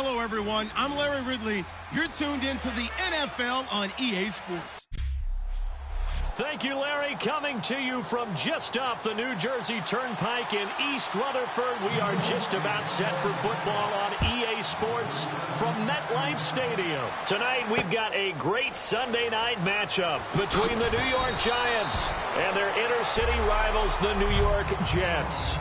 Hello, everyone. I'm Larry Ridley. You're tuned into the NFL on EA Sports. Thank you, Larry. Coming to you from just off the New Jersey Turnpike in East Rutherford. We are just about set for football on EA Sports from MetLife Stadium. Tonight, we've got a great Sunday night matchup between the New York Giants and their inner-city rivals, the New York Jets.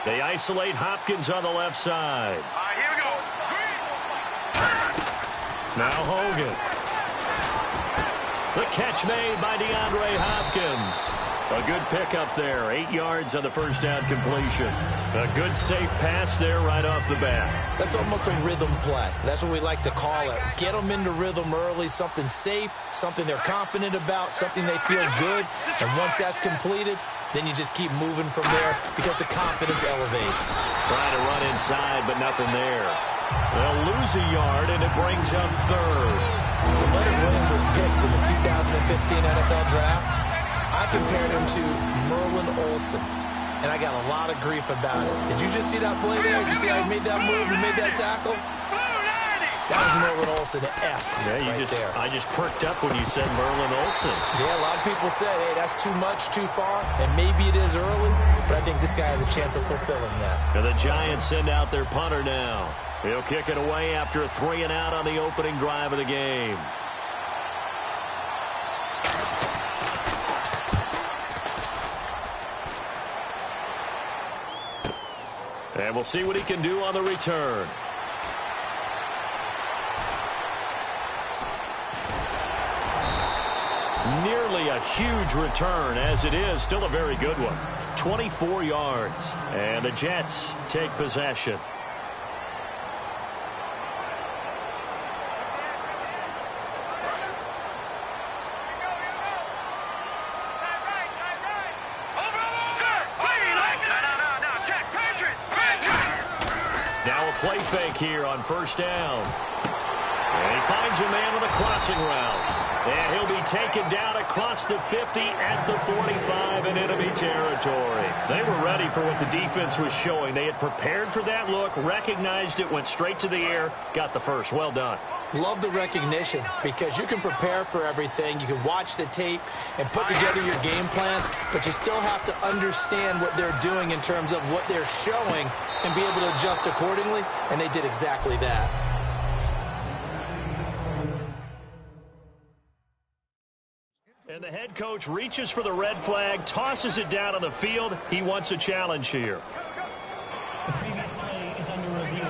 They isolate Hopkins on the left side. Here we go. Now Hogan. The catch made by DeAndre Hopkins. A good pickup there. 8 yards on the first down completion. A good safe pass there right off the bat. That's almost a rhythm play. That's what we like to call it. Get them into rhythm early, something safe, something they're confident about, something they feel good. And once that's completed, then you just keep moving from there because the confidence elevates. Trying to run inside, but nothing there. They'll lose a yard, and it brings up third. When Leonard Williams was picked in the 2015 NFL Draft, I compared him to Merlin Olsen, and I got a lot of grief about it. Did you just see that play there? Did you see how he made that move and made that tackle? That was Merlin Olsen-esque there. I just perked up when you said Merlin Olsen. Yeah, a lot of people said, hey, that's too much, too far, and maybe it is early, but I think this guy has a chance of fulfilling that. And the Giants send out their punter now. He'll kick it away after a 3-and-out on the opening drive of the game. And we'll see what he can do on the return. Nearly a huge return, as it is still a very good one. 24 yards, and the Jets take possession. Now a play fake here on first down. And he finds a man on the crossing route. And he'll be taken down across the 50 at the 45 in enemy territory. They were ready for what the defense was showing. They had prepared for that look, recognized it, went straight to the air, got the first. Well done. Love the recognition because you can prepare for everything. You can watch the tape and put together your game plan, but you still have to understand what they're doing in terms of what they're showing and be able to adjust accordingly, and they did exactly that. And the head coach reaches for the red flag, tosses it down on the field. He wants a challenge here. The previous play is under review.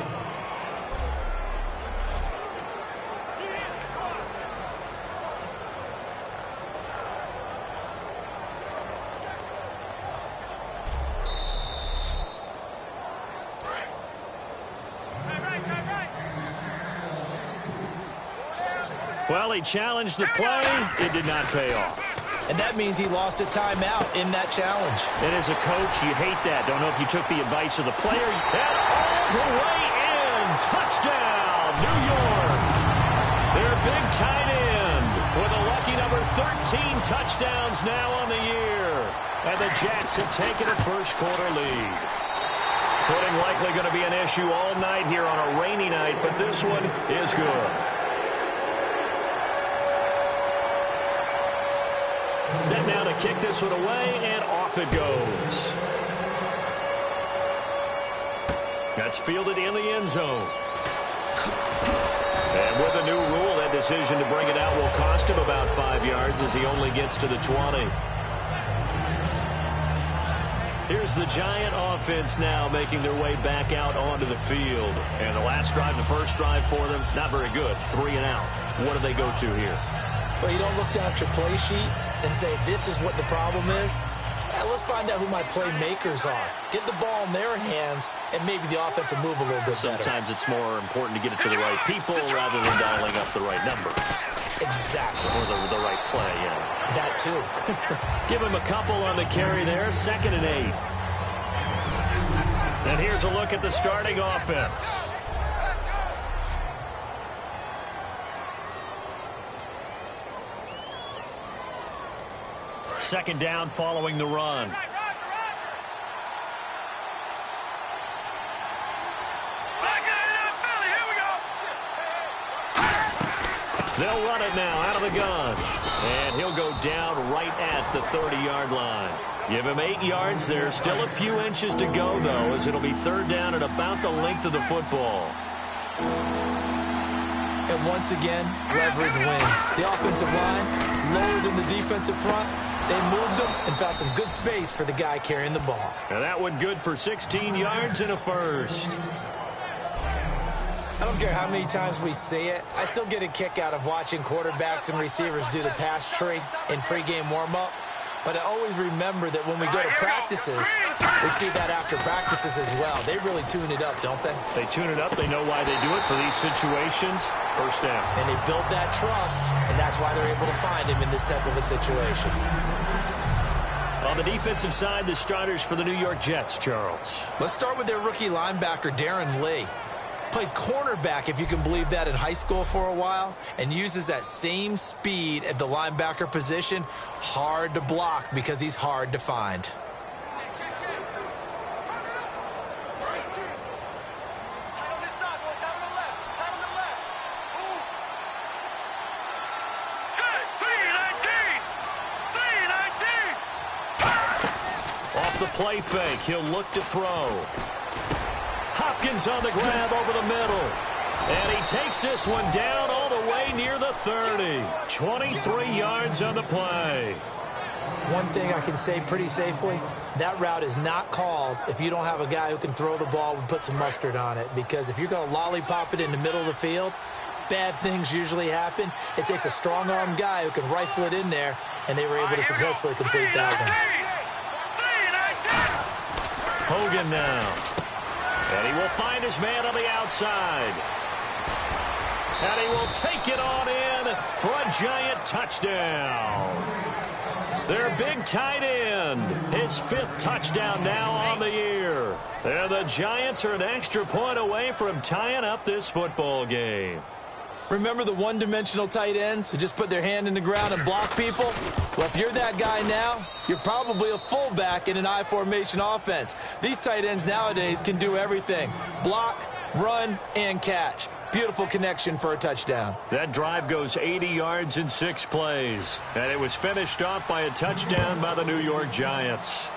Well, he challenged the play. It did not pay off. And that means he lost a timeout in that challenge. And as a coach, you hate that. Don't know if you took the advice of the player. And all the way in. Touchdown, New York. Their big tight end with a lucky number 13 touchdowns now on the year. And the Jets have taken a first quarter lead. Footing likely going to be an issue all night here on a rainy night, but this one is good. Set now to kick this one away, and off it goes. That's fielded in the end zone. And with a new rule, that decision to bring it out will cost him about 5 yards as he only gets to the 20. Here's the Giant offense now making their way back out onto the field. And the last drive, the first drive for them, not very good. 3-and-out. What do they go to here? Well, you don't look down at your play sheet and say, this is what the problem is. Let's find out who my playmakers are. Get the ball in their hands and maybe the offense will move a little bit better. Sometimes it's more important to get it to the right people rather than dialing up the right number. Exactly. Or the right play, yeah. That too. Give him a couple on the carry there, 2nd and 8. And here's a look at the starting offense. Second down following the run. They'll run it now out of the gun. And he'll go down right at the 30-yard line. Give him 8 yards. There's still a few inches to go, though, as it'll be 3rd down at about the length of the football. And once again, leverage wins. The offensive line, lower than the defensive front. They moved them and found some good space for the guy carrying the ball. And that one good for 16 yards and a first. I don't care how many times we say it, I still get a kick out of watching quarterbacks and receivers do the pass tree in pregame warm-up. But I always remember that when we go to practices, we see that after practices as well. They really tune it up, don't they? They tune it up. They know why they do it for these situations. First down. And they build that trust, and that's why they're able to find him in this type of a situation. On the defensive side, the starters for the New York Jets, Charles. Let's start with their rookie linebacker, Darren Lee. Played cornerback, if you can believe that, in high school for a while, and uses that same speed at the linebacker position. Hard to block because he's hard to find. Off the play fake, he'll look to throw. Hopkins on the grab over the middle. And he takes this one down all the way near the 30. 23 yards on the play. One thing I can say pretty safely, that route is not called if you don't have a guy who can throw the ball and put some mustard on it. Because if you're going to lollipop it in the middle of the field, bad things usually happen. It takes a strong-armed guy who can rifle it in there, and they were able to successfully complete that one. Hogan now. And he will find his man on the outside. And he will take it on in for a giant touchdown. Their big tight end, his 5th touchdown now on the year. And the Giants are an extra point away from tying up this football game. Remember the one-dimensional tight ends who just put their hand in the ground and block people? Well, if you're that guy now, you're probably a fullback in an I-formation offense. These tight ends nowadays can do everything. Block, run, and catch. Beautiful connection for a touchdown. That drive goes 80 yards in 6 plays. And it was finished off by a touchdown by the New York Giants.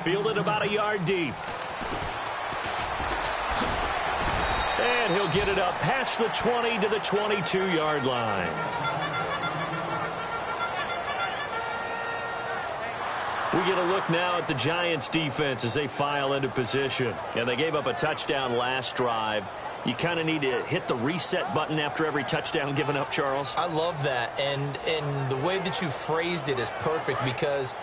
Fielded about a yard deep. And he'll get it up past the 20 to the 22-yard line. We get a look now at the Giants' defense as they file into position. And they gave up a touchdown last drive. You kind of need to hit the reset button after every touchdown given up, Charles. I love that. And the way that you phrased it is perfect because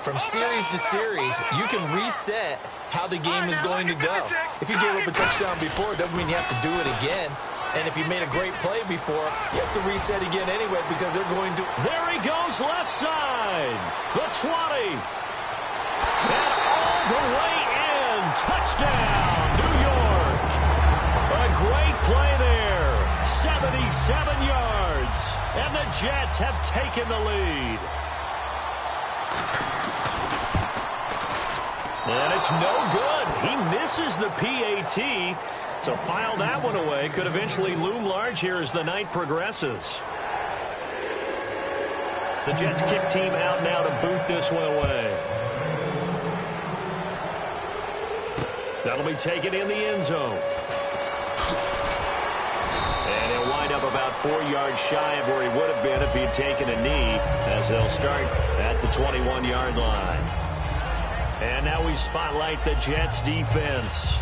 from series to series, you can reset how the game is going to go. If you gave up a touchdown before, it doesn't mean you have to do it again. And if you made a great play before, you have to reset again anyway because they're going to... There he goes, left side. The 20. And all the way in. Touchdown, New York. A great play there. 77 yards. And the Jets have taken the lead. And it's no good. He misses the PAT. So file that one away. Could eventually loom large here as the night progresses. The Jets kick team out now to boot this one away. That'll be taken in the end zone. And he'll wind up about 4 yards shy of where he would have been if he'd taken a knee, as they'll start at the 21-yard line. And now we spotlight the Jets defense.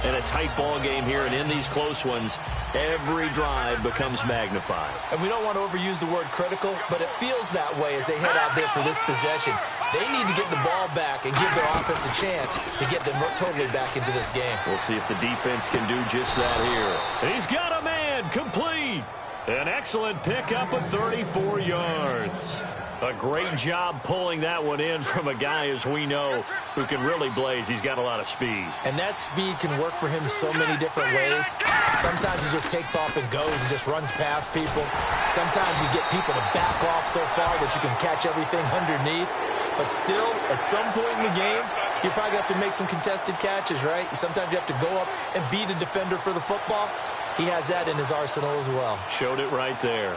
In a tight ball game here and in these close ones, every drive becomes magnified. And we don't want to overuse the word critical, but it feels that way as they head out there for this possession. They need to get the ball back and give their offense a chance to get them totally back into this game. We'll see if the defense can do just that here. He's got a man complete. An excellent pickup of 34 yards. A great job pulling that one in from a guy, as we know, who can really blaze. He's got a lot of speed. And that speed can work for him so many different ways. Sometimes he just takes off and goes and just runs past people. Sometimes you get people to back off so far that you can catch everything underneath. But still, at some point in the game, you probably have to make some contested catches, right? Sometimes you have to go up and beat a defender for the football. He has that in his arsenal as well. Showed it right there.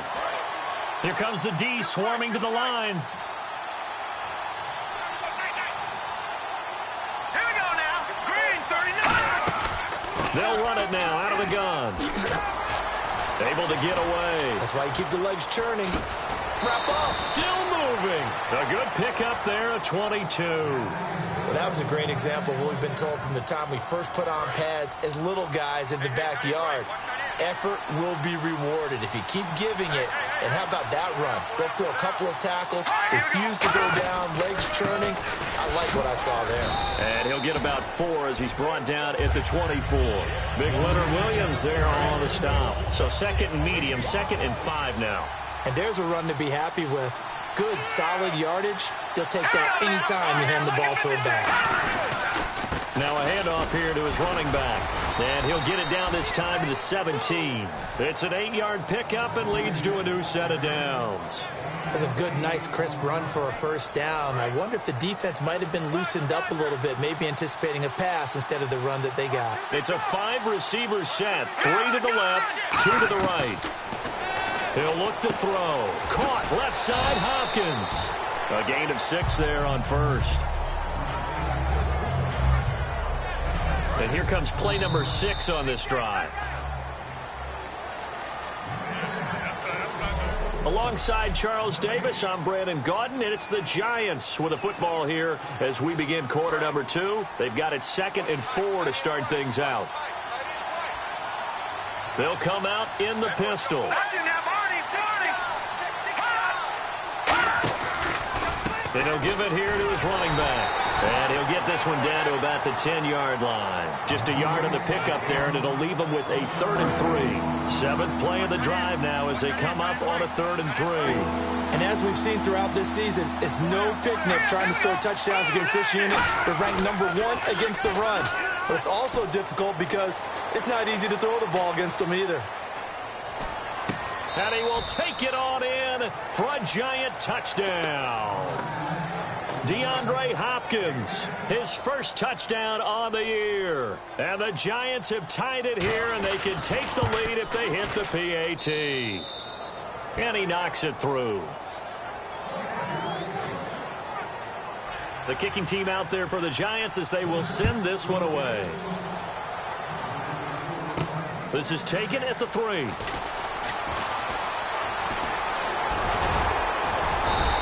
Here comes the D swarming to the line. Here we go now. Green, 39. They'll run it now out of the gun. Able to get away. That's why you keep the legs churning. Wrap up. Still moving. A good pickup there, a 22. Well, that was a great example of what we've been told from the time we first put on pads as little guys in the backyard. Effort will be rewarded if you keep giving it. And how about that run? Broke through a couple of tackles, refused to go down, legs churning. I like what I saw there. And he'll get about 4 as he's brought down at the 24. Big Leonard Williams there on the stop. So second and medium, 2nd and 5 now. And there's a run to be happy with. Good, solid yardage. He'll take that anytime you hand the ball to a back. Now a handoff here to his running back. And he'll get it down this time to the 17. It's an 8-yard pickup and leads to a new set of downs. That's a good, nice, crisp run for a first down. I wonder if the defense might have been loosened up a little bit, maybe anticipating a pass instead of the run that they got. It's a 5-receiver set. 3 to the left, 2 to the right. He'll look to throw. Caught left side, Hopkins. A gain of 6 there on first. And here comes play number 6 on this drive. Alongside Charles Davis, I'm Brandon Gaudin, and it's the Giants with a football here as we begin quarter number 2. They've got it 2nd and 4 to start things out. They'll come out in the pistol. And he'll give it here to his running back. And he'll get this one down to about the 10-yard line. Just a yard on the pickup there, and it'll leave them with a 3rd and 3. 7th play of the drive now as they come up on a 3rd and 3. And as we've seen throughout this season, it's no picnic trying to score touchdowns against this unit. They're ranked number 1 against the run. But it's also difficult because it's not easy to throw the ball against them either. And he will take it on in for a Giant touchdown. DeAndre Hopkins, his first touchdown on the year. And the Giants have tied it here, and they can take the lead if they hit the PAT. And he knocks it through. The kicking team out there for the Giants as they will send this one away. This is taken at the 3.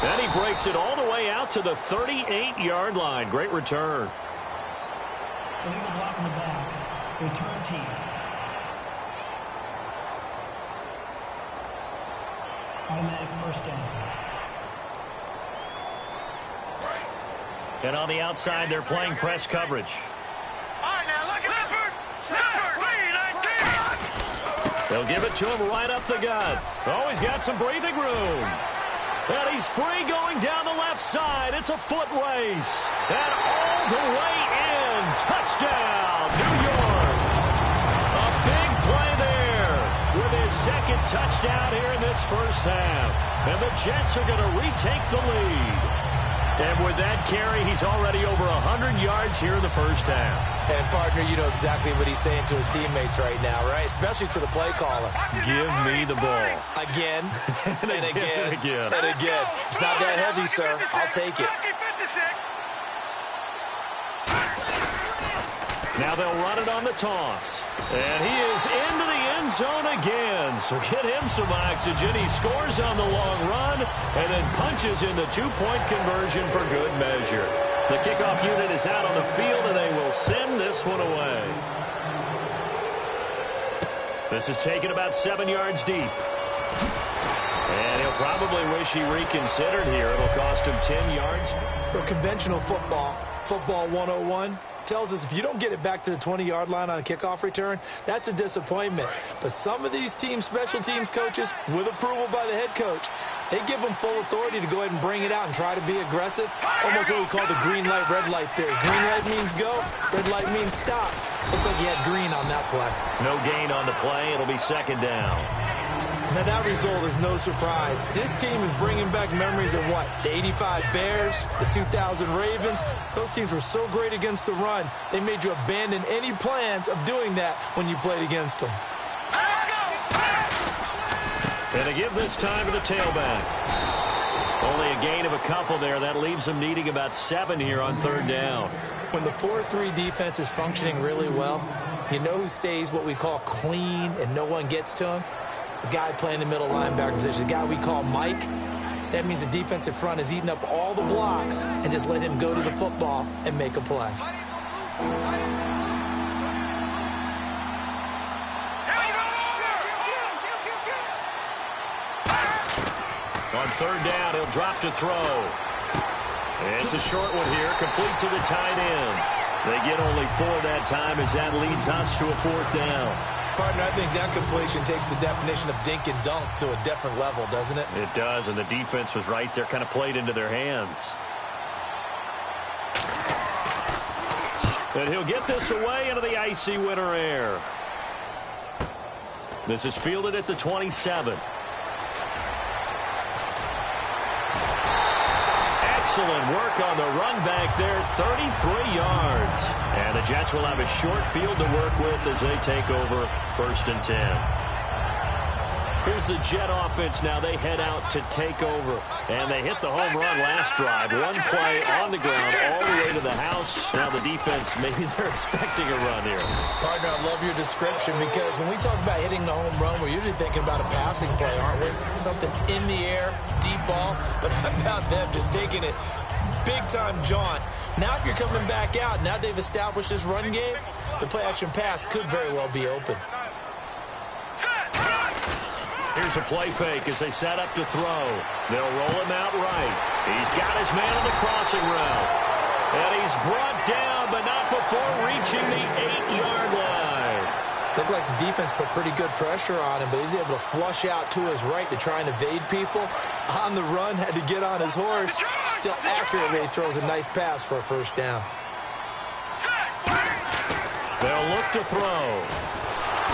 And he breaks it all the way out to the 38-yard line. Great return. Illegal block in the back. Return team. Automatic first down. And on the outside, they're playing press coverage. All right, now look at Leopard. They'll give it to him right up the gut. Oh, he's got some breathing room. And he's free going down the left side. It's a foot race. And all the way in. Touchdown, New York. A big play there with his 2nd touchdown here in this first half. And the Jets are going to retake the lead. And with that carry, he's already over 100 yards here in the first half. And, partner, you know exactly what he's saying to his teammates right now, right? Especially to the play caller. Give me the ball. Again, and again, and again. and again. It's not that heavy, sir. I'll take it. Now they'll run it on the toss. And he is into the end zone again. So get him some oxygen. He scores on the long run and then punches in the 2-point conversion for good measure. The kickoff unit is out on the field, and they will send this one away. This is taken about 7 yards deep. And he'll probably wish he reconsidered here. It'll cost him 10 yards. But conventional football 101, tells us if you don't get it back to the 20-yard line on a kickoff return, that's a disappointment. But some of these special teams coaches, with approval by the head coach, they give them full authority to go ahead and bring it out and try to be aggressive. Almost what we call the green light, red light theory. Green light means go, red light means stop. Looks like he had green on that play. No gain on the play. It'll be second down. Now, that result is no surprise. This team is bringing back memories of what? The 85 Bears, the 2000 Ravens. Those teams were so great against the run, they made you abandon any plans of doing that when you played against them. And they give this time to the tailback. Only a gain of a couple there. That leaves them needing about 7 here on third down. When the 4-3 defense is functioning really well, you know who stays what we call clean and no one gets to him? The guy playing the middle linebacker position, the guy we call Mike. That means the defensive front is eating up all the blocks and just let him go to the football and make a play. On third down, he'll drop to throw. It's a short one here, complete to the tight end. They get only 4 that time as that leads us to a fourth down. Partner, I think that completion takes the definition of dink and dunk to a different level, doesn't it? It does, and the defense was right there, kind of played into their hands. And he'll get this away into the icy winter air. This is fielded at the 27. Excellent work on the run back there, 33 yards. And the Jets will have a short field to work with as they take over 1st and 10. Here's the Jet offense now. They head out to take over. And they hit the home run last drive. One play on the ground all the way to the house. Now the defense, maybe they're expecting a run here. Partner, I love your description because when we talk about hitting the home run, we're usually thinking about a passing play, aren't we? Something in the air, deep ball. But how about them just taking it big-time jaunt? Now if you're coming back out, now they've established this run game, the play-action pass could very well be open. Here's a play fake as they set up to throw. They'll roll him out right. He's got his man on the crossing route. And he's brought down, but not before reaching the 8-yard line. Looked like the defense put pretty good pressure on him, but he's able to flush out to his right to try and evade people. On the run, had to get on his horse. Still accurately throws a nice pass for a first down. They'll look to throw.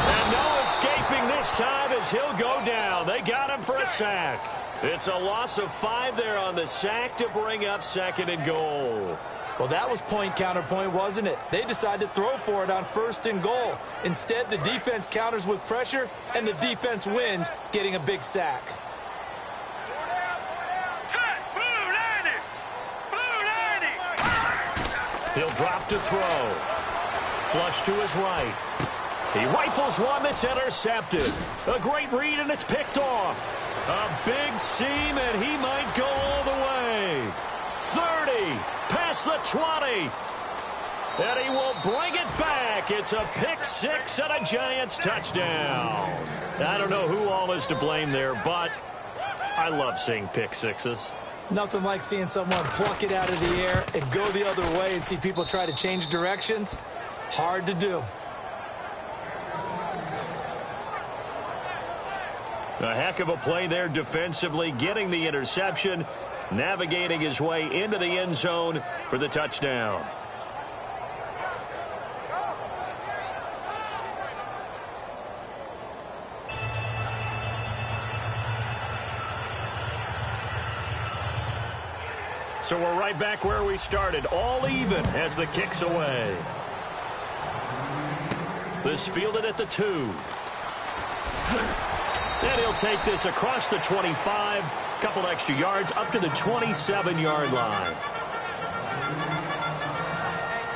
And no escaping this time as he'll go down. They got him for a sack. It's a loss of 5 there on the sack to bring up 2nd and goal. Well, that was point counterpoint, wasn't it? They decided to throw for it on 1st and goal. Instead, the defense counters with pressure, and the defense wins, getting a big sack. He'll drop to throw. Flush to his right. He rifles one that's intercepted. A great read, and it's picked off. A big seam, and he might go all the way. 30, past the 20. And he will bring it back. It's a pick 6 and a Giants touchdown. I don't know who all is to blame there, but I love seeing pick 6s. Nothing like seeing someone pluck it out of the air and go the other way and see people try to change directions. Hard to do. A heck of a play there defensively, getting the interception, navigating his way into the end zone for the touchdown. So we're right back where we started, all even as the kick's away. This fielded at the 2. And he'll take this across the 25, couple extra yards, up to the 27-yard line.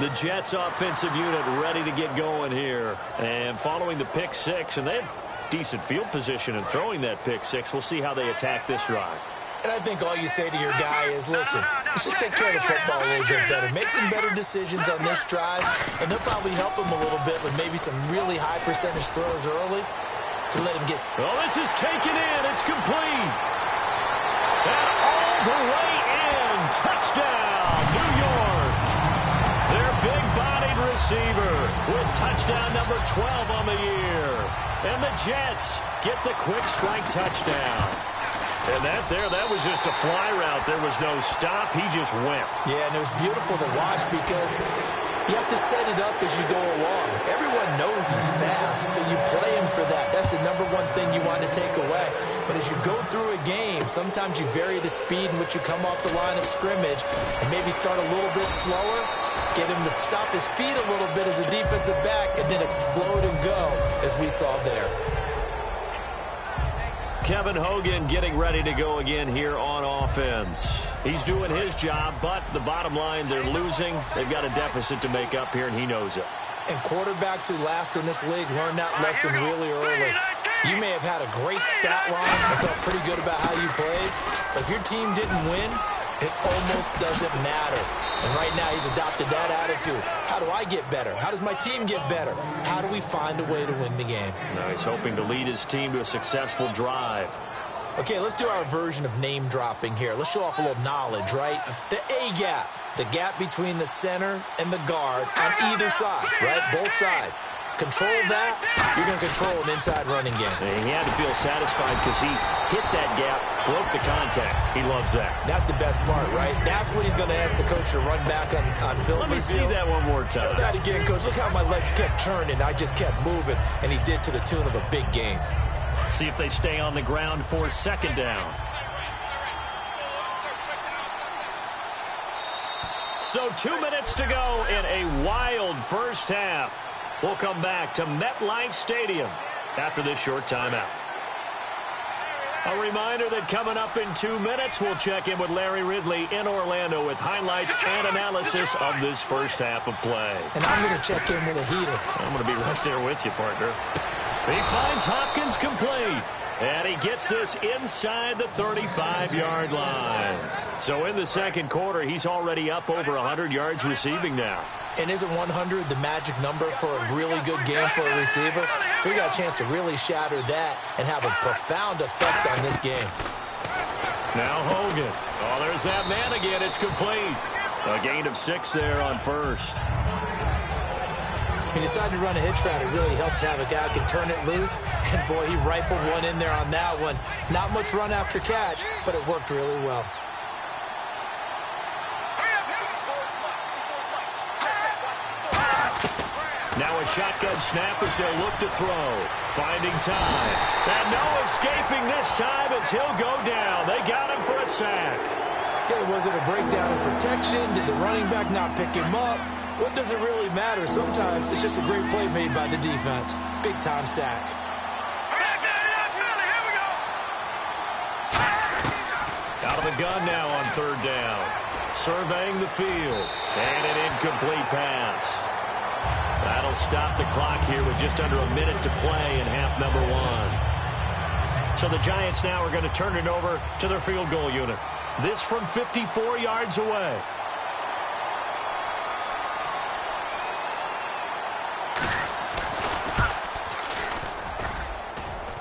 The Jets offensive unit ready to get going here. And following the pick 6, and they have decent field position in throwing that pick 6. We'll see how they attack this drive. And I think all you say to your guy is, listen, let's just take care of the football a little bit better. Make some better decisions on this drive, and they'll probably help him a little bit with maybe some really high percentage throws early. to let him get... Oh, this is taken in. It's complete. And all the way in. Touchdown, New York. Their big-bodied receiver with touchdown number 12 on the year. And the Jets get the quick strike touchdown. And that was just a fly route. There was no stop. He just went. Yeah, and it was beautiful to watch because you have to set it up as you go along. Everyone knows he's fast, so you play him for that. That's the number one thing you want to take away. But as you go through a game, sometimes you vary the speed in which you come off the line of scrimmage and maybe start a little bit slower, get him to stop his feet a little bit as a defensive back, and then explode and go, as we saw there. Kevin Hogan getting ready to go again here on offense. He's doing his job, but the bottom line, they're losing. They've got a deficit to make up here, and he knows it. And quarterbacks who last in this league learn that lesson really early. You may have had a great stat line and felt pretty good about how you played, but if your team didn't win, it almost doesn't matter. And right now he's adopted that attitude. How do I get better? How does my team get better? How do we find a way to win the game? Now he's hoping to lead his team to a successful drive. Okay, let's do our version of name dropping here. Let's show off a little knowledge, right? The A-gap, the gap between the center and the guard on either side, right? Both sides. Control that, you're going to control an inside running game. And he had to feel satisfied because he hit that gap, broke the contact. He loves that. That's the best part, right? That's what he's going to ask the coach to run back on film. Let me see that one more time. Show that again, coach. Look how my legs kept turning. I just kept moving, and he did to the tune of a big game. See if they stay on the ground for second down. So 2 minutes to go in a wild first half. We'll come back to MetLife Stadium after this short timeout. A reminder that coming up in 2 minutes, we'll check in with Larry Ridley in Orlando with highlights and analysis of this first half of play. And I'm going to check in with a heater. I'm going to be right there with you, partner. He finds Hopkins complete. And he gets this inside the 35-yard line. So in the second quarter, he's already up over 100 yards receiving now. And isn't 100 the magic number for a really good game for a receiver? So he got a chance to really shatter that and have a profound effect on this game. Now Hogan. Oh, there's that man again. It's complete. A gain of 6 there on first. He decided to run a hitch route. It really helps to have a guy who can turn it loose. And, boy, he rifled one in there on that one. Not much run after catch, but it worked really well. Now a shotgun snap as they'll look to throw. Finding time. And no escaping this time as he'll go down. They got him for a sack. Okay, was it a breakdown in protection? Did the running back not pick him up? What does it really matter? Sometimes it's just a great play made by the defense. Big-time sack. Out of the gun now on third down. Surveying the field. And an incomplete pass. That'll stop the clock here with just under a minute to play in half number 1. So the Giants now are going to turn it over to their field goal unit. This from 54 yards away.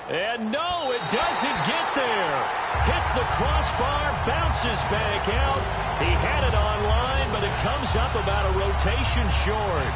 And no, it doesn't get there. Hits the crossbar, bounces back out. He had it on line, but it comes up about a rotation short.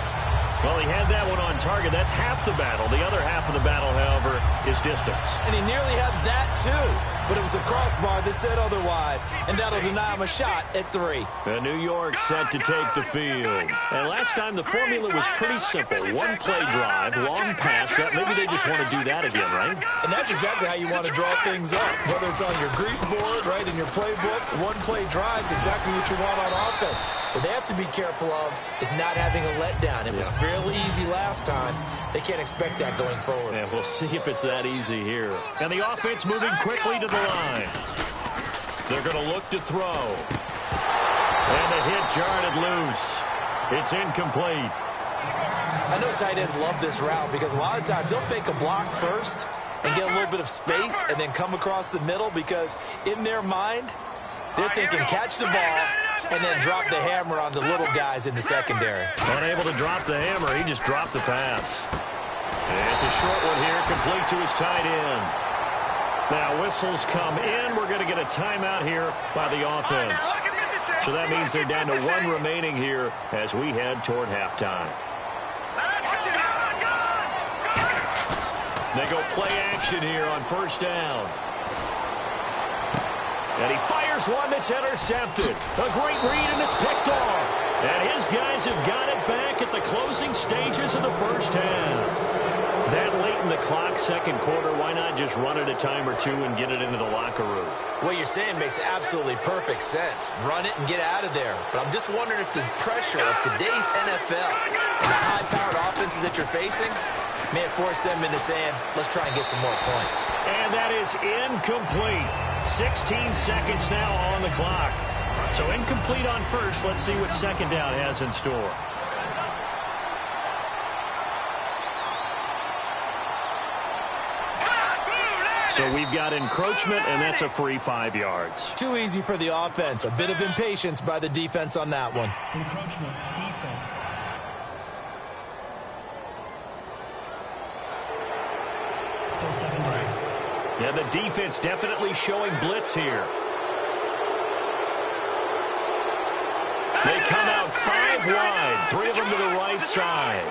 Well, he had that one on target. That's half the battle. The other half of the battle, however, is distance. And he nearly had that, too. But it was the crossbar that said otherwise. And that'll deny him a shot at 3. And New York set to take the field. And last time the formula was pretty simple. One play drive, long pass. Maybe they just want to do that again, right? And that's exactly how you want to draw things up. Whether it's on your grease board, right, in your playbook, one play drive is exactly what you want on offense. What they have to be careful of is not having a letdown. It was fairly easy last time. They can't expect that going forward. Yeah, we'll see if it's that easy here. And the offense moving quickly to the line. They're going to look to throw. And the hit jarred loose. It's incomplete. I know tight ends love this route because a lot of times they'll fake a block first and get a little bit of space and then come across the middle because in their mind, they're thinking catch the ball and then drop the hammer on the little guys in the secondary. Unable to drop the hammer, he just dropped the pass. And it's a short one here, complete to his tight end. Now whistles come in. We're going to get a timeout here by the offense. So that means they're down to 1 remaining here as we head toward halftime. They go play action here on first down. And he fires one that's intercepted. A great read, and it's picked off. And his guys have got it back at the closing stages of the first half. That late in the clock, second quarter, why not just run it a time or two and get it into the locker room? What you're saying makes absolutely perfect sense. Run it and get out of there. But I'm just wondering if the pressure of today's NFL and the high-powered offenses that you're facing may have forced them into saying, let's try and get some more points. And that is incomplete. 16 seconds now on the clock. So incomplete on first. Let's see what second down has in store. So we've got encroachment, and that's a free 5 yards. Too easy for the offense. A bit of impatience by the defense on that one. Encroachment, defense. Still second down. Yeah, the defense definitely showing blitz here. They come out 5 wide, 3 of them to the right side.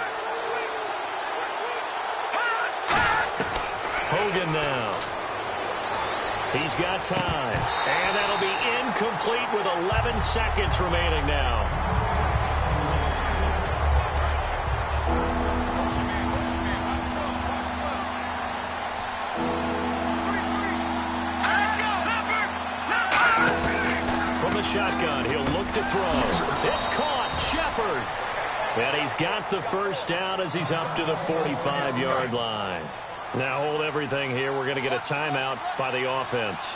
Hogan now. He's got time. And that'll be incomplete with 11 seconds remaining now. From the shotgun, he'll look to throw. It's caught. Shepard. And he's got the first down as he's up to the 45-yard line. Now hold everything here. We're going to get a timeout by the offense.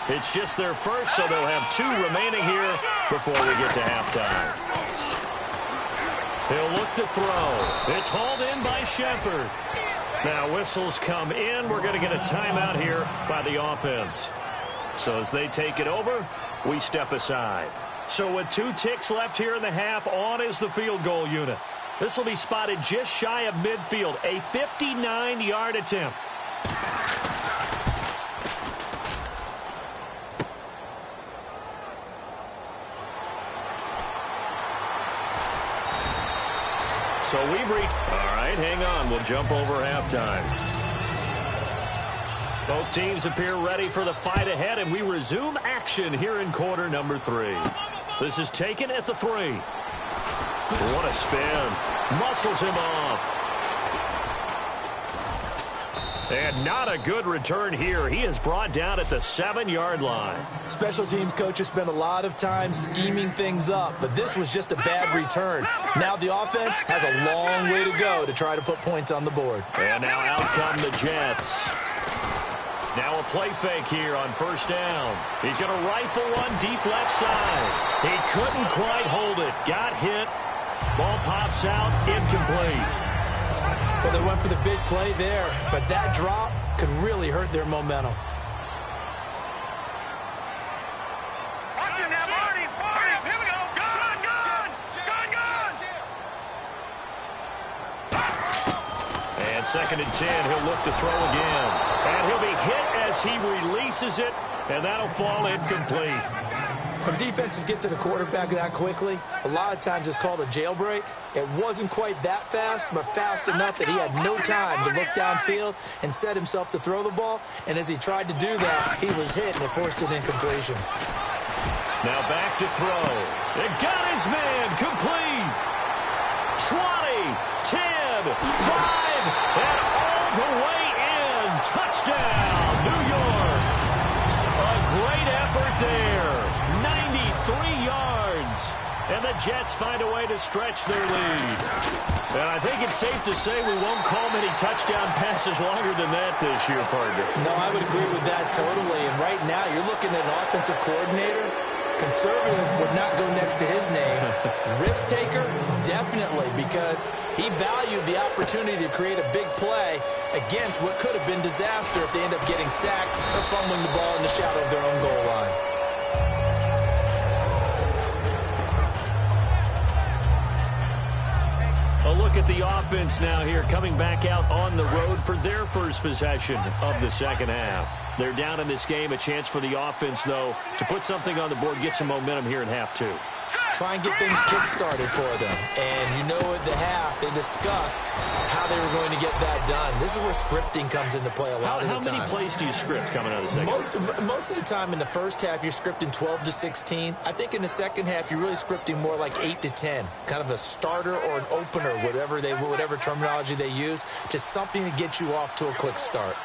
It's just their first, so they'll have 2 remaining here before we get to halftime. He'll look to throw. It's hauled in by Shepard. Now whistles come in. We're going to get a timeout here by the offense. So as they take it over, we step aside. So with 2 ticks left here in the half, on is the field goal unit. This will be spotted just shy of midfield, a 59-yard attempt. So we've reached... All right, hang on. We'll jump over halftime. Both teams appear ready for the fight ahead, and we resume action here in quarter number 3. This is taken at the 3. What a spin. Muscles him off. And not a good return here. He is brought down at the 7-yard line. Special teams coaches spend a lot of time scheming things up, but this was just a bad return. Now the offense has a long way to go to try to put points on the board. And now out come the Jets. Now a play fake here on first down. He's going to rifle one deep left side. He couldn't quite hold it. Got hit. Ball pops out, incomplete. Well, they went for the big play there, but that drop could really hurt their momentum. Watch him now, Marty. Here we go. Gun. And 2nd and 10, he'll look to throw again. And he'll be hit as he releases it, and that'll fall incomplete. When defenses get to the quarterback that quickly, a lot of times it's called a jailbreak. It wasn't quite that fast, but fast enough that he had no time to look downfield and set himself to throw the ball. And as he tried to do that, he was hit, and it forced an incompletion. Now back to throw. It got his man complete. 20, 10, 5, and all the way in. Touchdown, New York. A great effort there. 93 yards. And the Jets find a way to stretch their lead. And I think it's safe to say we won't call many touchdown passes longer than that this year, partner. No, I would agree with that totally. And right now, you're looking at an offensive coordinator. Conservative would not go next to his name. Risk taker, definitely, because he valued the opportunity to create a big play against what could have been disaster if they end up getting sacked or fumbling the ball in the shadow of their own goal line. look at the offense now here, coming back out on the road for their first possession of the second half. They're down in this game. A chance for the offense, though, to put something on the board, get some momentum here in half two. Try and get things kick-started for them. And you know at the half, they discussed how they were going to get that done. This is where scripting comes into play a lot of the time. How many plays do you script coming out of the second half? Most of the time in the first half, you're scripting 12 to 16. I think in the second half, you're really scripting more like 8 to 10. Kind of a starter or an opener, whatever terminology they use. Just something to get you off to a quick start.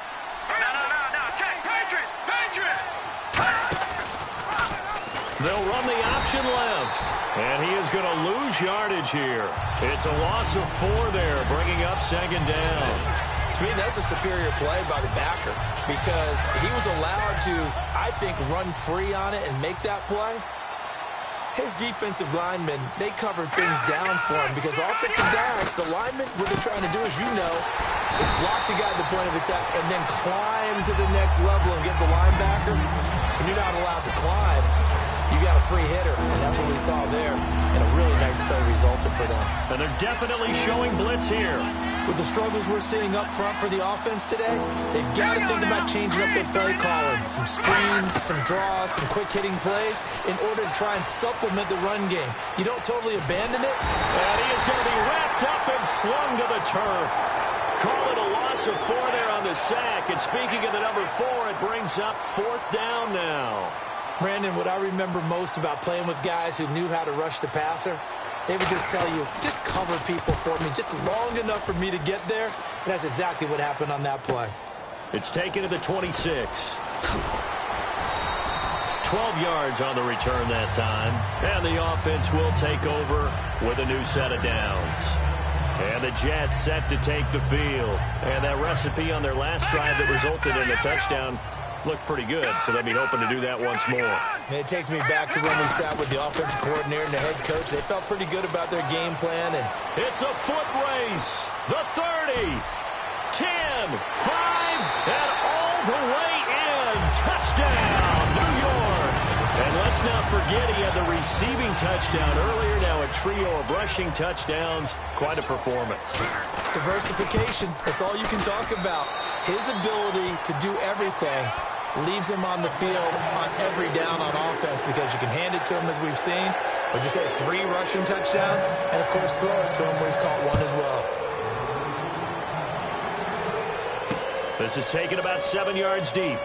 They'll run the option left, and he is going to lose yardage here. It's a loss of 4 there, bringing up second down. To me, that's a superior play by the backer because he was allowed to, I think, run free on it and make that play. His defensive linemen, they covered things down for him because offensive guys, the linemen, what they're trying to do, as you know, is block the guy at the point of attack and then climb to the next level and get the linebacker. And you're not allowed to climb. You got a free hitter, and that's what we saw there. And a really nice play resulted for them. And they're definitely showing blitz here. With the struggles we're seeing up front for the offense today, they've got to think about changing up their play calling. Some screens, some draws, some quick-hitting plays in order to try and supplement the run game. You don't totally abandon it. And he is going to be wrapped up and slung to the turf. Call it a loss of 4 there on the sack. And speaking of the number 4, it brings up 4th down now. Brandon, what I remember most about playing with guys who knew how to rush the passer, they would just tell you, just cover people for me, just long enough for me to get there. And that's exactly what happened on that play. It's taken to the 26. 12 yards on the return that time. And the offense will take over with a new set of downs. And the Jets set to take the field. And that recipe on their last drive that resulted in a touchdown looked pretty good, so they'll be hoping to do that once more. And it takes me back to when we sat with the offensive coordinator and the head coach. They felt pretty good about their game plan. And it's a foot race. The 30, 10, 5, and all the way in. Touchdown, New York. And let's not forget he had the receiving touchdown earlier. Now a trio of rushing touchdowns. Quite a performance. Diversification. That's all you can talk about. His ability to do everything leaves him on the field on every down on offense because you can hand it to him as we've seen. Or just say 3 rushing touchdowns and, of course, throw it to him where he's caught 1 as well. This is taken about 7 yards deep.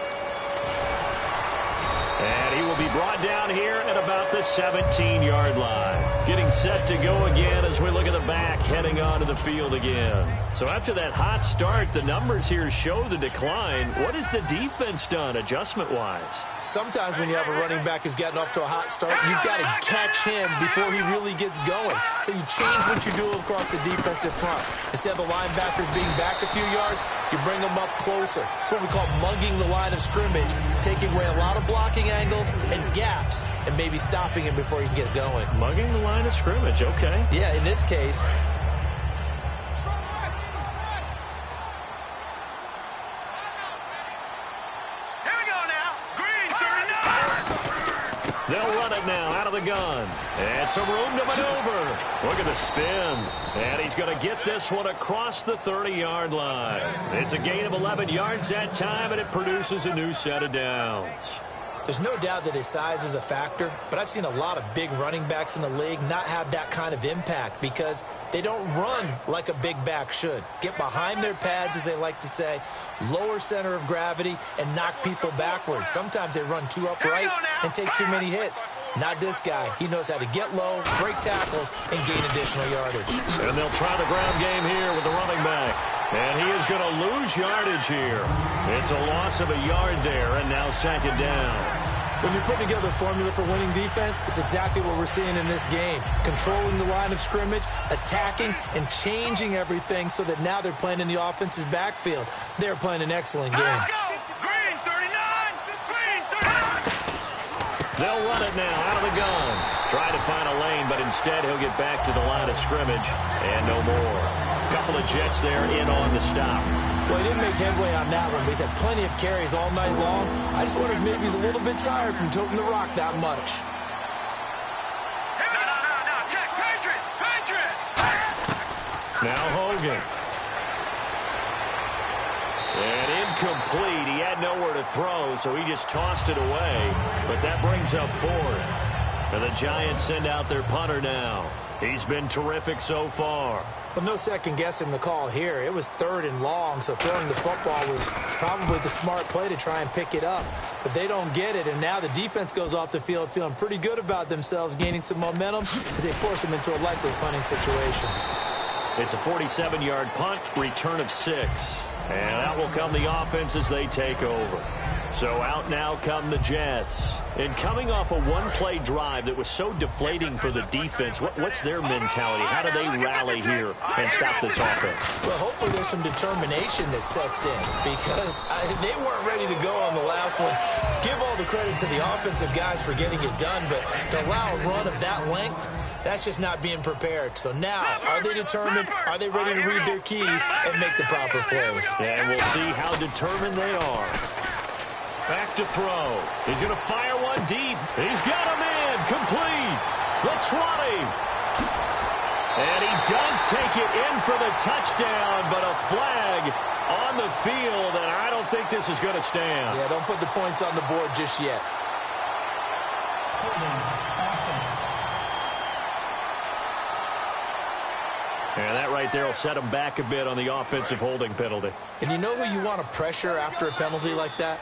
And he will be brought down here at about the 17-yard line. Getting set to go again as we look at the back, heading onto the field again. So after that hot start, the numbers here show the decline. What has the defense done adjustment-wise? Sometimes when you have a running back who's gotten off to a hot start, you've got to catch him before he really gets going. So you change what you do across the defensive front. Instead of the linebackers being back a few yards, you bring them up closer. It's what we call mugging the line of scrimmage, taking away a lot of blocking angles and gaps and maybe stopping him before he can get going. Mugging the line of scrimmage, okay. Yeah, in this case. They'll run it now out of the gun. And some room to maneuver. Look at the spin. And he's going to get this one across the 30-yard line. It's a gain of 11 yards that time, and it produces a new set of downs. There's no doubt that his size is a factor, but I've seen a lot of big running backs in the league not have that kind of impact because they don't run like a big back should. Get behind their pads, as they like to say, lower center of gravity, and knock people backwards. Sometimes they run too upright and take too many hits. Not this guy. He knows how to get low, break tackles, and gain additional yardage. And they'll try the ground game here with the running back. And he is going to lose yardage here. It's a loss of a yard there, and now second down. When you're putting together a formula for winning defense, it's exactly what we're seeing in this game. Controlling the line of scrimmage, attacking, and changing everything so that now they're playing in the offense's backfield. They're playing an excellent game. Let's go! Green 39! Green 39! They'll run it now out of the gun. Try to find a lane, but instead he'll get back to the line of scrimmage and no more. Couple of Jets there in on the stop. Well, he didn't make headway on that one, but he's had plenty of carries all night long. I just wonder if maybe he's a little bit tired from toting the rock that much. No. Check. Patriot! Now Hogan. And incomplete. He had nowhere to throw, so he just tossed it away. But that brings up fourth. And the Giants send out their punter now. He's been terrific so far. Well, no second guessing the call here. It was 3rd and long, so throwing the football was probably the smart play to try and pick it up. But they don't get it, and now the defense goes off the field feeling pretty good about themselves, gaining some momentum as they force them into a likely punting situation. It's a 47-yard punt, return of 6. And out will come the offense as they take over. So out now come the Jets. And coming off a one-play drive that was so deflating for the defense, what's their mentality? How do they rally here and stop this offense? Well, hopefully there's some determination that sets in because they weren't ready to go on the last one. Give all the credit to the offensive guys for getting it done, but to allow a run of that length, that's just not being prepared. So now, are they determined? Are they ready to read their keys and make the proper plays? And we'll see how determined they are. Back to throw. He's going to fire one deep. He's got him in. Complete. The 20. And he does take it in for the touchdown, but a flag on the field, and I don't think this is going to stand. Yeah, don't put the points on the board just yet. Offense. And that right there will set him back a bit on the offensive holding penalty. And you know who you want to pressure after a penalty like that?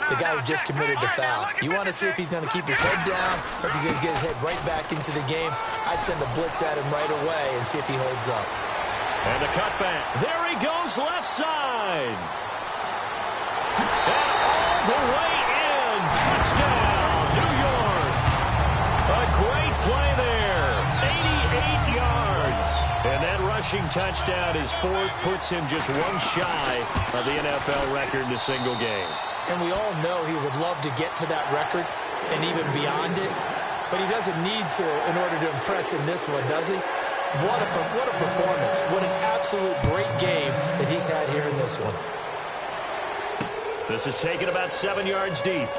The guy who just committed the foul. You want to see if he's going to keep his head down or if he's going to get his head right back into the game. I'd send a blitz at him right away and see if he holds up. And the cutback. There he goes left side. And all the way in. Touchdown, New York. A great play there. 88 yards. And that rushing touchdown is fourth, puts him just one shy of the NFL record in a single game. And we all know he would love to get to that record and even beyond it. But he doesn't need to in order to impress in this one, does he? What a performance. What an absolute great game that he's had here in this one. This is taken about 7 yards deep.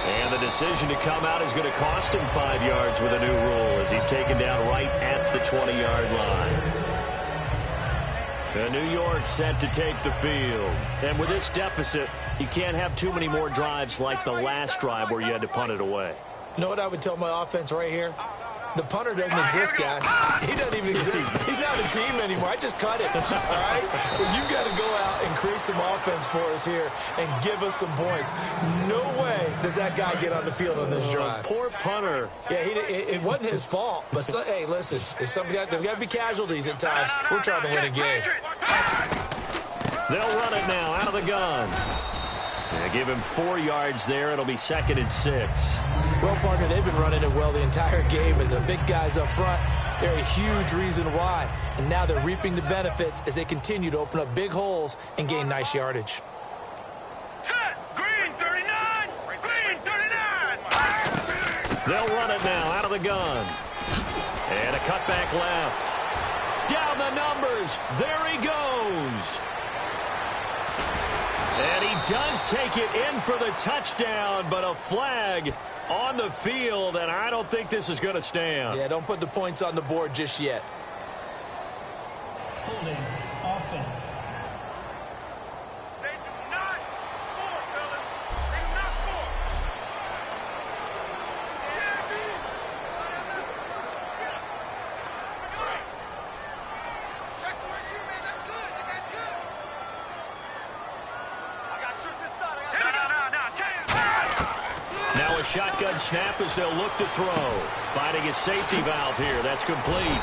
And the decision to come out is going to cost him 5 yards with a new rule as he's taken down right at the 20-yard line. New York set to take the field. And with this deficit, you can't have too many more drives like the last drive where you had to punt it away. You know what I would tell my offense right here? The punter doesn't exist, guys. He doesn't even exist. He's not a team anymore. I just cut it, all right? So you got to go out and create some offense for us here and give us some points. No way does that guy get on the field on this drive. Poor punter. Yeah, it wasn't his fault. But, hey, listen, there's got to be casualties at times. We're trying to win a game. They'll run it now out of the gun. Yeah, give him 4 yards there. It'll be 2nd and 6. Well, partner, they've been running it well the entire game, and the big guys up front, they're a huge reason why. And now they're reaping the benefits as they continue to open up big holes and gain nice yardage. Set! Green 39! Green 39! They'll run it now out of the gun. And a cutback left. Down the numbers. There he goes. And he does take it in for the touchdown, but a flag on the field, and I don't think this is going to stand. Yeah, don't put the points on the board just yet. Holding. Offense. They do not score, fellas. They do not score. Check for it, man. That's good. You guys good. I got trick this side. Now a shotgun snap as they'll look to throw. Finding a safety valve here. That's complete.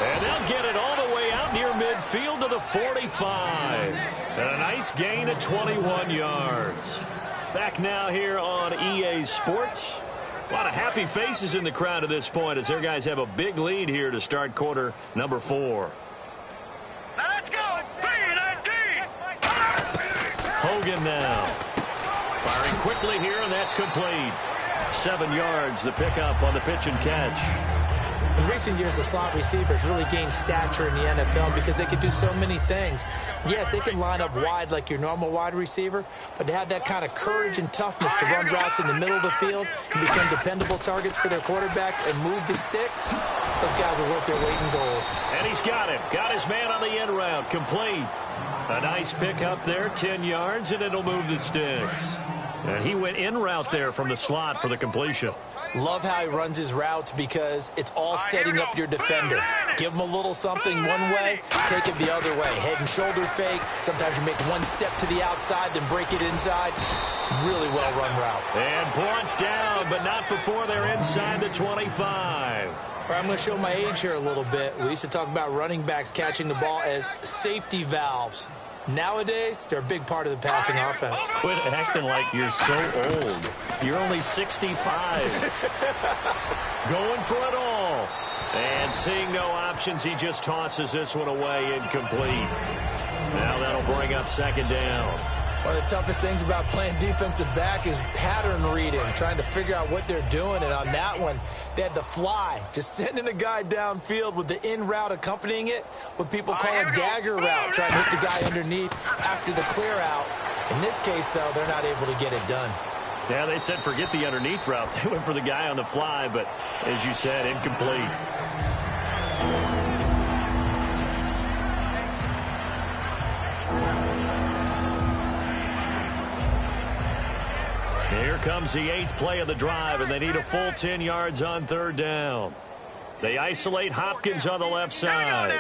And they'll get it all the way out near midfield to the 45. And a nice gain at 21 yards. Back now here on EA Sports. A lot of happy faces in the crowd at this point as their guys have a big lead here to start quarter number 4. Now let's go. Green 19. Hogan now. Firing quickly here, and that's complete. 7 yards, the pickup on the pitch and catch. In recent years, the slot receivers really gained stature in the NFL because they can do so many things. Yes, they can line up wide like your normal wide receiver, but to have that kind of courage and toughness to run routes in the middle of the field and become dependable targets for their quarterbacks and move the sticks, those guys are worth their weight in gold. And he's got him. Got his man on the end route. Complete. A nice pick up there, 10 yards, and it'll move the sticks. And he went in route there from the slot for the completion. Love how he runs his routes because it's all setting up your defender. Give him a little something one way, take it the other way. Head and shoulder fake. Sometimes you make one step to the outside, then break it inside. Really well-run route. And brought down, but not before they're inside the 25. All right, I'm going to show my age here a little bit. We used to talk about running backs catching the ball as safety valves. Nowadays, they're a big part of the passing offense. Quit acting like you're so old. You're only 65. Going for it all. And seeing no options, he just tosses this one away incomplete. Now that'll bring up second down. One of the toughest things about playing defensive back is pattern reading, trying to figure out what they're doing. And on that one, they had the fly, just sending a guy downfield with the in route accompanying it, what people call a dagger route, trying to hit the guy underneath after the clear out. In this case, though, they're not able to get it done. Yeah, they said forget the underneath route. They went for the guy on the fly, but as you said, incomplete. Here comes the 8th play of the drive, and they need a full 10 yards on third down. They isolate Hopkins on the left side.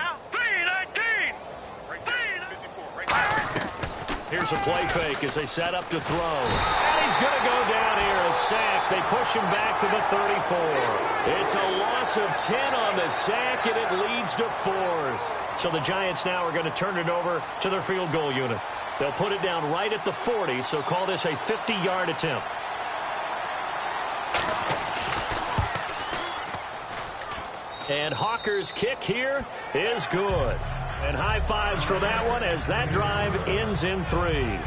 Here's a play fake as they set up to throw. And he's going to go down here, a sack. They push him back to the 34. It's a loss of 10 on the sack, and it leads to 4th. So the Giants now are going to turn it over to their field goal unit. They'll put it down right at the 40, so call this a 50-yard attempt. And Hawker's kick here is good. And high fives for that one as that drive ends in 3.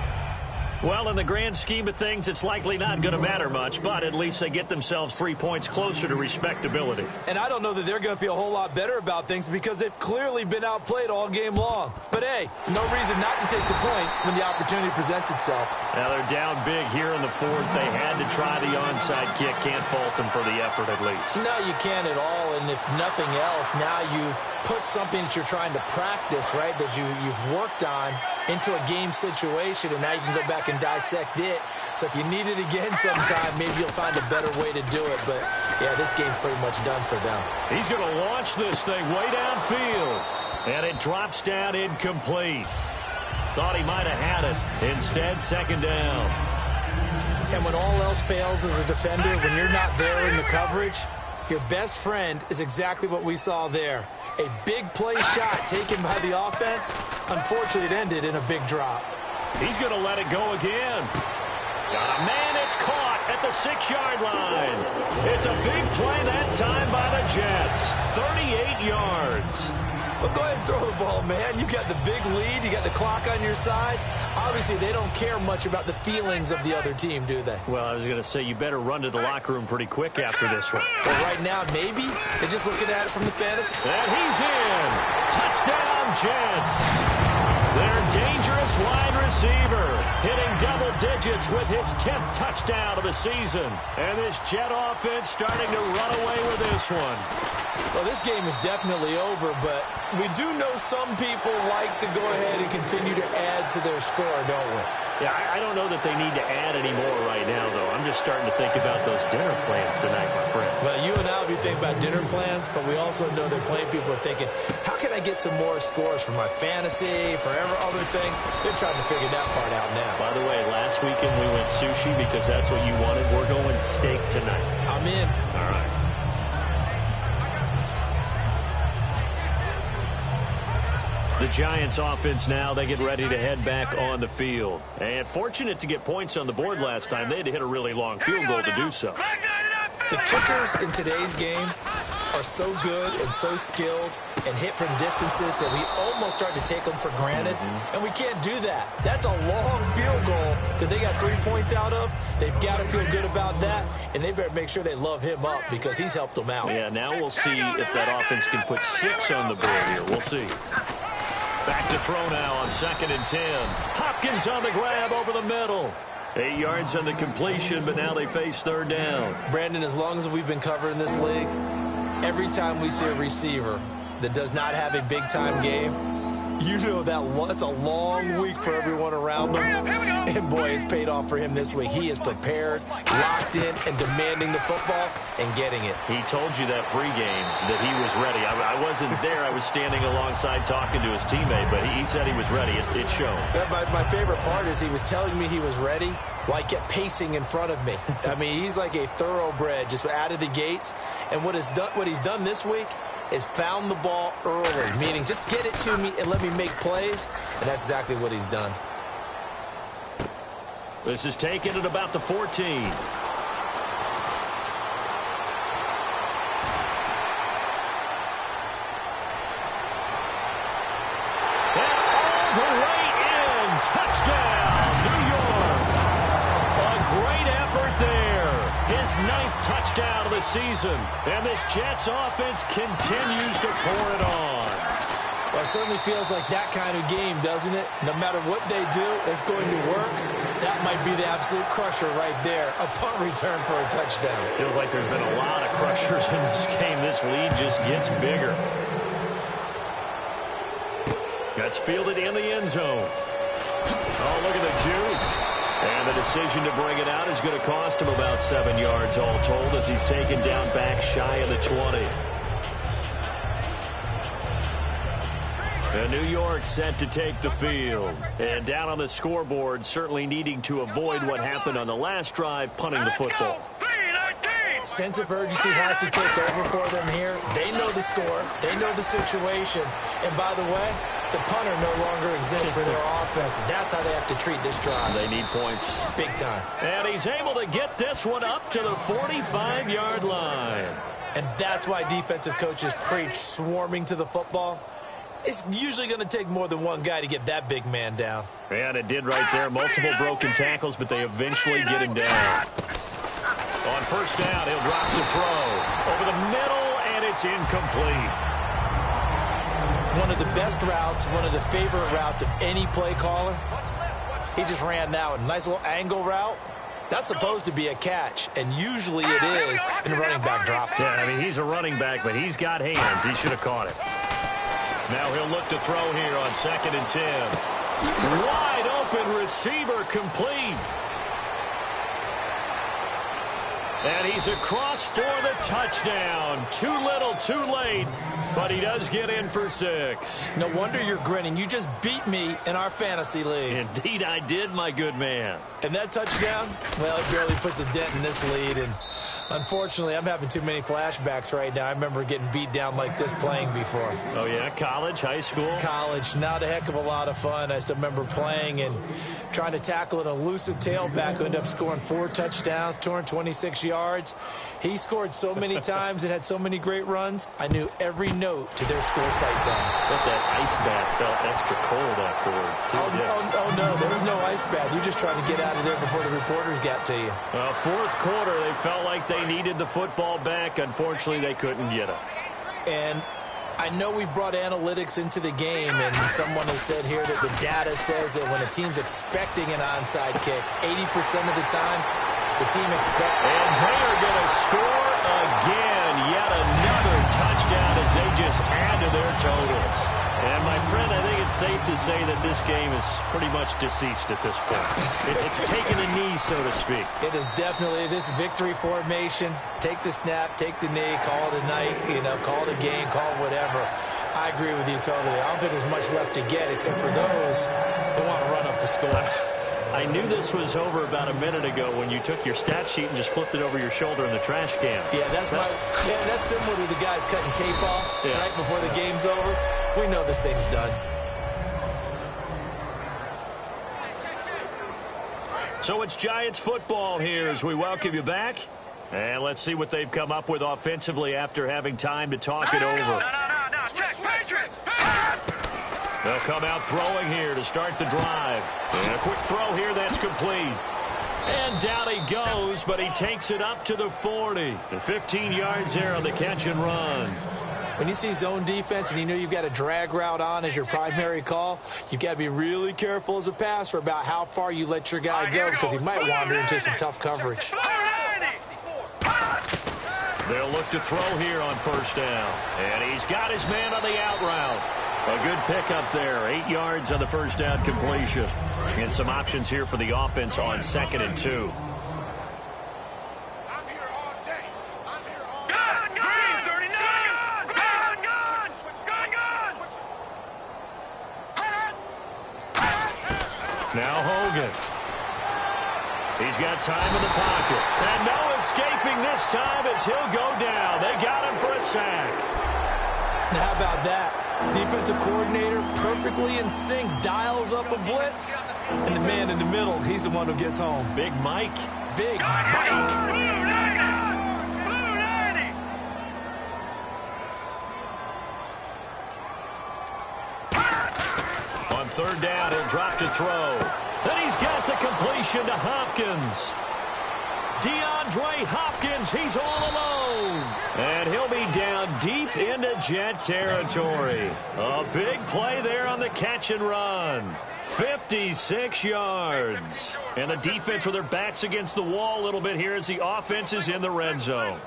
Well, in the grand scheme of things, it's likely not going to matter much, but at least they get themselves 3 points closer to respectability. And I don't know that they're going to feel a whole lot better about things because they've clearly been outplayed all game long. But, hey, no reason not to take the points when the opportunity presents itself. Now they're down big here in the 4th. They had to try the onside kick. Can't fault them for the effort at least. No, you can't at all. And if nothing else, now you've put something that you're trying to practice, right, that you've worked on into a game situation, and now you can go back and dissect it. So if you need it again sometime, maybe you'll find a better way to do it. But, yeah, this game's pretty much done for them. He's going to launch this thing way downfield. And it drops down incomplete. Thought he might have had it. Instead, second down. And when all else fails as a defender, when you're not there in the coverage, your best friend is exactly what we saw there. A big play shot taken by the offense. Unfortunately, it ended in a big drop. He's going to let it go again. Got a man. It's caught at the 6-yard line. It's a big play that time by the Jets. 38 yards. Well, go ahead and throw the ball, man. You got the big lead. You got the clock on your side. Obviously, they don't care much about the feelings of the other team, do they? Well, I was going to say, you better run to the locker room pretty quick after this one. Well, right now, maybe. They're just looking at it from the fantasy. And he's in. Touchdown, Jets. Their dangerous wide receiver hitting double digits with his 10th touchdown of the season. And this Jet offense starting to run away with this one. Well, this game is definitely over, but we do know some people like to go ahead and continue to add to their score, don't we? Yeah, I don't know that they need to add any more right now, though. I'm just starting to think about those dinner plans tonight, my friend. Well, you and I will be thinking about dinner plans, but we also know that plenty of people are thinking, how can I get some more scores for my fantasy, for other things? They're trying to figure that part out now. By the way, last weekend we went sushi because that's what you wanted. We're going steak tonight. I'm in. All right. The Giants offense now, they get ready to head back on the field. And fortunate to get points on the board last time. They had to hit a really long field goal to do so. The kickers in today's game are so good and so skilled and hit from distances that we almost start to take them for granted. And we can't do that. That's a long field goal that they got 3 points out of, they've got to feel good about that, and they better make sure they love him up because he's helped them out. Yeah, now we'll see if that offense can put 6 on the board here. We'll see. Back to throw now on 2nd and 10. Hopkins on the grab over the middle. 8 yards on the completion, but now they face 3rd down. Brandon, as long as we've been covering this league, every time we see a receiver that does not have a big-time game, you know that's a long week for everyone around him. And, boy, it's paid off for him this week. He is prepared, locked in, and demanding the football and getting it. He told you that pregame that he was ready. I wasn't there. I was standing alongside talking to his teammate, but he said he was ready. It showed. My favorite part is he was telling me he was ready while he kept pacing in front of me. I mean, he's like a thoroughbred just out of the gates. And what he's done this week is found the ball early, meaning just get it to me and let me make plays, and that's exactly what he's done. This is taken at about the 14. And all the way in. Touchdown, New York. A great effort there. His 9th touchdown of the season. And this Jets offense continues to pour it on. Well, it certainly feels like that kind of game, doesn't it? No matter what they do, it's going to work. That might be the absolute crusher right there. A punt return for a touchdown. Feels like there's been a lot of crushers in this game. This lead just gets bigger. That's fielded in the end zone. Oh, look at the juke. And the decision to bring it out is going to cost him about 7 yards all told as he's taken down back shy of the 20. And New York set to take the field. And down on the scoreboard, certainly needing to avoid what happened on the last drive, punting the football. Sense of urgency has to take over for them here. They know the score. They know the situation. And by the way, the punter no longer exists for their offense. That's how they have to treat this drive. They need points. Big time. And he's able to get this one up to the 45-yard line. And that's why defensive coaches preach swarming to the football. It's usually going to take more than one guy to get that big man down. And it did right there. Multiple broken tackles, but they eventually get him down. On 1st down, he'll drop the throw. Over the middle, and it's incomplete. One of the best routes, one of the favorite routes of any play caller. He just ran that one. Nice little angle route. That's supposed to be a catch, and usually it is, and the running back dropped it. Yeah, I mean, he's a running back, but he's got hands. He should have caught it. Now he'll look to throw here on 2nd and 10. Wide open receiver complete. And he's across for the touchdown. Too little, too late, but he does get in for 6. No wonder you're grinning. You just beat me in our fantasy league. Indeed I did, my good man. And that touchdown, well, it barely puts a dent in this lead. And unfortunately, I'm having too many flashbacks right now. I remember getting beat down like this playing before. Oh, yeah? College, high school? College. Not a heck of a lot of fun. I still remember playing and trying to tackle an elusive tailback who ended up scoring 4 touchdowns, 226 yards. He scored so many times and had so many great runs, I knew every note to their school's fight song. But that ice bath felt extra cold afterwards, too. Oh, no, there was no ice bath. You just trying to get out of there before the reporters got to you. Well, 4th quarter, they felt like they needed the football back. Unfortunately, they couldn't get it. And I know we brought analytics into the game, and someone has said here that the data says that when a team's expecting an onside kick, 80% of the time, the team expects. And they are going to score again. Yet another touchdown as they just add to their totals. And, my friend, I think it's safe to say that this game is pretty much deceased at this point. It's taken a knee, so to speak. It is definitely this victory formation. Take the snap, take the knee, call it a night, call it a game, call it whatever. I agree with you totally. I don't think there's much left to get except for those who want to run up the score. I knew this was over about a minute ago when you took your stat sheet and just flipped it over your shoulder in the trash can. Yeah, that's similar to the guys cutting tape off right before the game's over. We know this thing's done. So it's Giants football here as we welcome you back. And let's see what they've come up with offensively after having time to talk it over. They'll come out throwing here to start the drive. And a quick throw here that's complete. And down he goes, but he takes it up to the 40. And 15 yards there on the catch and run. When you see zone defense and you know you've got a drag route on as your primary call, you've got to be really careful as a passer about how far you let your guy go because he might wander into some tough coverage. They'll look to throw here on first down. And he's got his man on the out route. A good pickup there. 8 yards on the first down completion. And some options here for the offense on 2nd and 2. I'm here all day. I'm here all day. Green 39. Now Hogan. He's got time in the pocket. And no escaping this time as he'll go down. They got him for a sack. Now how about that? Defensive coordinator perfectly in sync, dials up a blitz. And the man in the middle, he's the one who gets home. Big Mike. Big Mike. On third down, he'll drop to throw. And he's got the completion to Hopkins. DeAndre Hopkins, he's all alone. And he'll be down deep into Jet territory. A big play there on the catch and run. 56 yards. And the defense with their backs against the wall a little bit here as the offense is in the red zone.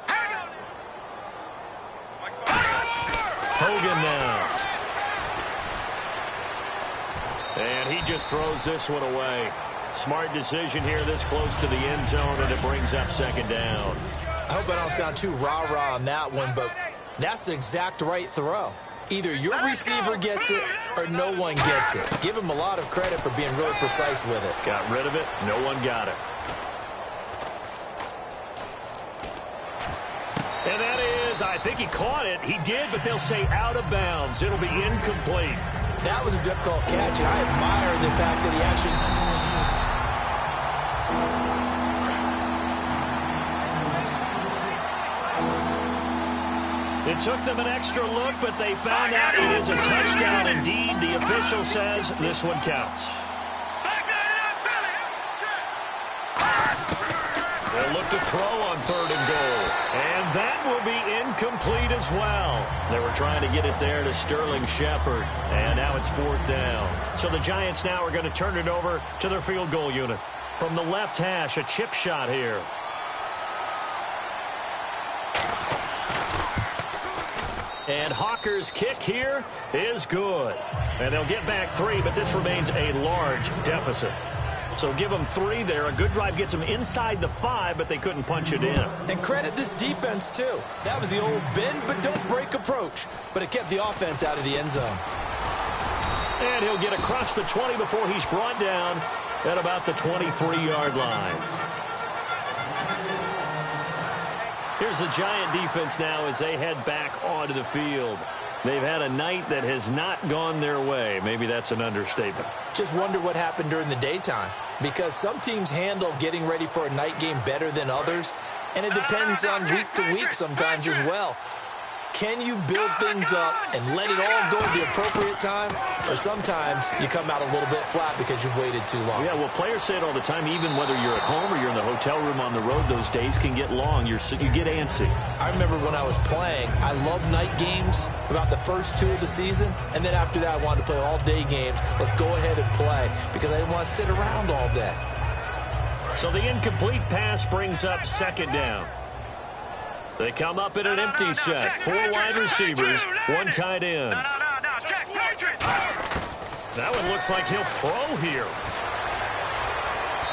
Hogan now. And he just throws this one away. Smart decision here this close to the end zone, and it brings up 2nd down. I hope I don't sound too rah-rah on that one, but that's the exact right throw. Either your receiver gets it or no one gets it. Give him a lot of credit for being really precise with it. Got rid of it. No one got it. And that is, I think he caught it. He did, but they'll say out of bounds. It'll be incomplete. That was a difficult catch, and I admire the fact that he actually... It took them an extra look, but they found out it is a touchdown indeed. The official says this one counts. They'll look to throw on 3rd and goal. And that will be incomplete as well. They were trying to get it there to Sterling Shepard. And now it's 4th down. So the Giants now are going to turn it over to their field goal unit. From the left hash, a chip shot here. And Hawker's kick here is good. And they'll get back 3, but this remains a large deficit. So give them 3 there. A good drive gets them inside the 5, but they couldn't punch it in. And credit this defense, too. That was the old bend but don't break approach. But it kept the offense out of the end zone. And he'll get across the 20 before he's brought down at about the 23-yard line. Here's the Giant defense now as they head back onto the field. They've had a night that has not gone their way. Maybe that's an understatement. Just wonder what happened during the daytime. Because some teams handle getting ready for a night game better than others. And it depends on week to week sometimes as well. Can you build things up and let it all go at the appropriate time? Or sometimes you come out a little bit flat because you've waited too long. Yeah, well, players say it all the time. Even whether you're at home or you're in the hotel room on the road, those days can get long. You get antsy. I remember when I was playing, I loved night games about the first 2 of the season. And then after that, I wanted to play all-day games. Let's go ahead and play because I didn't want to sit around all day. So the incomplete pass brings up 2nd down. They come up in an empty set. 4 wide receivers, 1 tight end. That one looks like he'll throw here.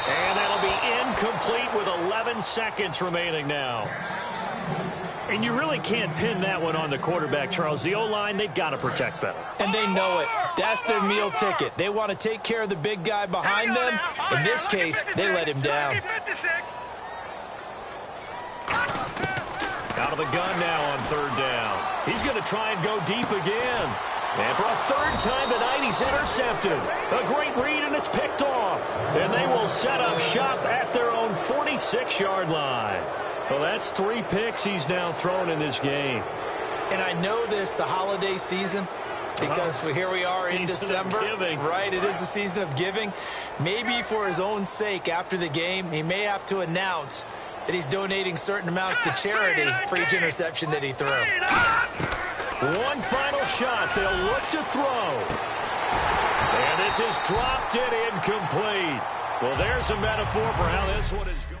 And that'll be incomplete with 11 seconds remaining now. And you really can't pin that one on the quarterback, Charles. The O-line, they've got to protect better. And they know it. That's their meal ticket. They want to take care of the big guy behind them. In this case, they let him down. Out of the gun now on 3rd down. He's going to try and go deep again. And for a 3rd time tonight, he's intercepted. A great read, and it's picked off. And they will set up shop at their own 46-yard line. Well, that's 3 picks he's now thrown in this game. And I know this, the holiday season, because here we are in December, right? It is the season of giving. Maybe for his own sake, after the game, he may have to announce that he's donating certain amounts to charity for each interception that he threw. One final shot. They'll look to throw. And this is dropped and incomplete. Well, there's a metaphor for how this one is going.